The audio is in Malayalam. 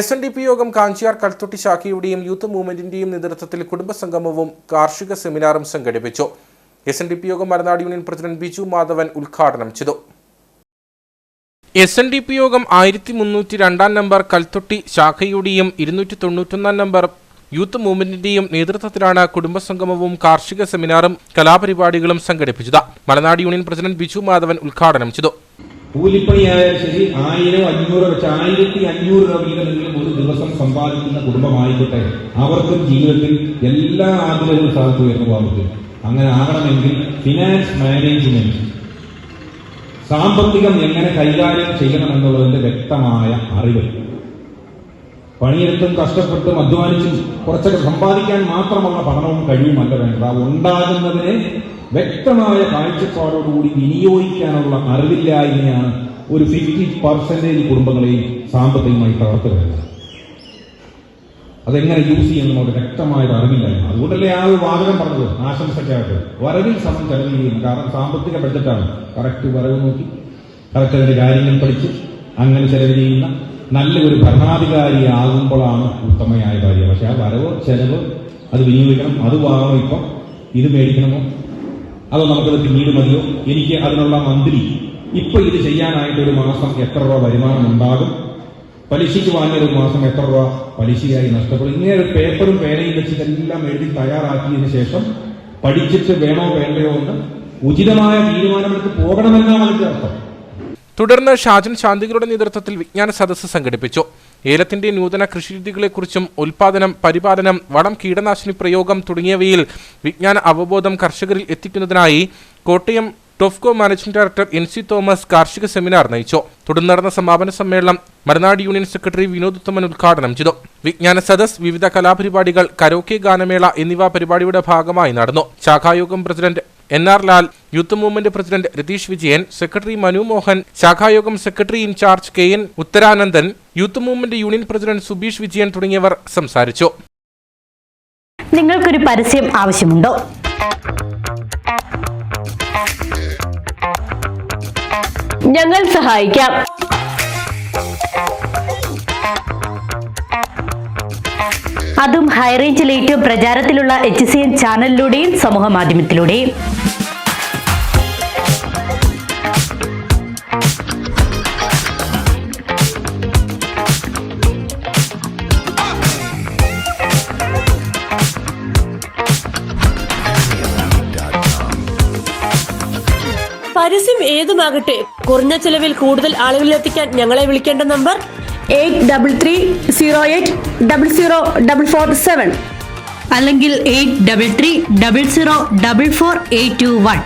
SNDP യോഗം കാഞ്ചിയാർ കൽത്തൊട്ടി ശാഖയുടെയും യൂത്ത് മൂവ്മെന്റിന്റെയും നേതൃത്വത്തിൽ കുടുംബസംഗമവും കാർഷിക സെമിനാറും സംഘടിപ്പിച്ചു. SNDP യോഗം മലനാട് യൂണിയൻ പ്രസിഡന്റ് ബിജു മാധവൻ ഉദ്ഘാടനം ചെയ്തു. SNDP യോഗം 1302 നമ്പർ കൽത്തൊട്ടി ശാഖയുടെയും 291 നമ്പർ യൂത്ത് മൂവ്മെന്റിന്റെയും നേതൃത്വത്തിലാണ് കുടുംബസംഗമവും കാർഷിക സെമിനാറും കലാപരിപാടികളും സംഘടിപ്പിച്ചത്. മലനാട് യൂണിയൻ പ്രസിഡന്റ് ബിജു മാധവൻ ഉദ്ഘാടനം ചെയ്തു. കൂലിപ്പണിയായാലും ശരി 1000, 500 വെച്ച് 1500 രൂപ വീതമെങ്കിലും ഒരു ദിവസം സമ്പാദിക്കുന്ന കുടുംബമായിക്കോട്ടെ, അവർക്കും ജീവിതത്തിൽ എല്ലാ ആഗ്രഹവും സാധിച്ചു ഉയർന്നു പോകാൻ പറ്റും. അങ്ങനെ ആകണമെങ്കിൽ ഫിനാൻസ് മാനേജ്മെന്റ്, സാമ്പത്തികം എങ്ങനെ കൈകാര്യം ചെയ്യണമെന്നുള്ളതിന്റെ വ്യക്തമായ അറിവ്, പണിയെടുത്തും കഷ്ടപ്പെട്ടും അധ്വാനിച്ചും കുറച്ചൊക്കെ സമ്പാദിക്കാൻ മാത്രമുള്ള പഠനവും കഴിവുമല്ല വേണ്ടത്. ഉണ്ടാകുന്നതിനെ വ്യക്തമായ കാഴ്ചപ്പാടോടുകൂടി വിനിയോഗിക്കാനുള്ള അറിവില്ലായ്മയാണ് ഒരു 50% കുടുംബങ്ങളെയും സാമ്പത്തികമായി തകർത്തുകയാണ്. അതെങ്ങനെ യൂസ് ചെയ്യുന്ന വ്യക്തമായ അറിവില്ലായ്മ. അതുകൊണ്ടല്ലേ ആ ഒരു വാചകം പറഞ്ഞത് ആശംസയ്ക്കായിട്ട് വരവിൽ സമം ചെലവ് ചെയ്യുന്നു. കാരണം സാമ്പത്തിക ബഡ്ജറ്റാണ്. കറക്റ്റ് വരവ് നോക്കി കറക്റ്റ് അതിന്റെ കാര്യങ്ങൾ പഠിച്ച് അങ്ങനെ ചെലവ് ചെയ്യുന്ന നല്ലൊരു ഭരണാധികാരിയാകുമ്പോഴാണ് ഉത്തമമായ കാര്യം. പക്ഷെ ആ വരവ് ചെലവ് അത് വിനിയോഗിക്കണം. അത് വാങ്ങണം, ഇപ്പം ഇത് മേടിക്കണമോ അതോ നമുക്കത് പിന്നീട് മതിയോ, എനിക്ക് അതിനുള്ള മന്ത്രി ഇപ്പൊ ഇത് ചെയ്യാനായിട്ട് ഒരു മാസം എത്ര രൂപ വരുമാനം ഉണ്ടാകും, പലിശയ്ക്ക് വാങ്ങിയ ഒരു മാസം എത്ര രൂപ പലിശയായി നഷ്ടപ്പെടും. ഇങ്ങനെ ഒരു പേപ്പറും പേനയും വെച്ച് ഇതെല്ലാം എഴുതി തയ്യാറാക്കിയതിനു ശേഷം പഠിച്ചിട്ട് വേണോ വേണ്ടയോ എന്ന് ഉചിതമായ തീരുമാനമെടുത്ത് പോകണമെന്നാണ് അതിന്റെ അർത്ഥം. തുടർന്ന് ഷാജൻ ശാന്തികളുടെ നേതൃത്വത്തിൽ വിജ്ഞാന സദസ്സ് സംഘടിപ്പിച്ചു. ഏലത്തിന്റെ നൂതന കൃഷിരീതികളെക്കുറിച്ചും ഉൽപാദനം, പരിപാലനം, വളം, കീടനാശിനി പ്രയോഗം തുടങ്ങിയവയിൽ വിജ്ഞാന അവബോധം കർഷകരിൽ എത്തിക്കുന്നതിനായി Kottayam TOFCO managing director NC Thomas കാർഷിക സെമിനാർ നയിച്ചു. തുടർന്ന് നടന്ന സമാപന സമ്മേളനം മലനാട് യൂണിയൻ സെക്രട്ടറി വിനോദ് ഉത്തമൻ ഉദ്ഘാടനം ചെയ്തു. വിജ്ഞാന സദസ്, വിവിധ കലാപരിപാടികൾ, കരോക്കെ ഗാനമേള എന്നിവ പരിപാടിയുടെ ഭാഗമായി നടന്നു. ശാഖായോഗം president NR Lal, youth movement president Ratheesh Vijayan, secretary Manu Mohan, ശാഖായോഗം secretary in charge KN Utharanandan, youth movement union president Subeesh Vijayan തുടങ്ങിയവർ സംസാരിച്ചു. നിങ്ങൾക്കൊരു പരസ്യം ആവശ്യമുണ്ടോ? ഞങ്ങൾ സഹായിക്കാം. അതും ഹൈറേഞ്ചിൽ ഏറ്റവും പ്രചാരത്തിലുള്ള HCN ചാനലിലൂടെയും സമൂഹ മാധ്യമത്തിലൂടെയും. പരസ്യം ഏതുമാകട്ടെ, കുറഞ്ഞ ചെലവിൽ കൂടുതൽ ആളുകളിലെത്തിക്കാൻ ഞങ്ങളെ വിളിക്കേണ്ട നമ്പർ 8330804447 അല്ലെങ്കിൽ 8330044821.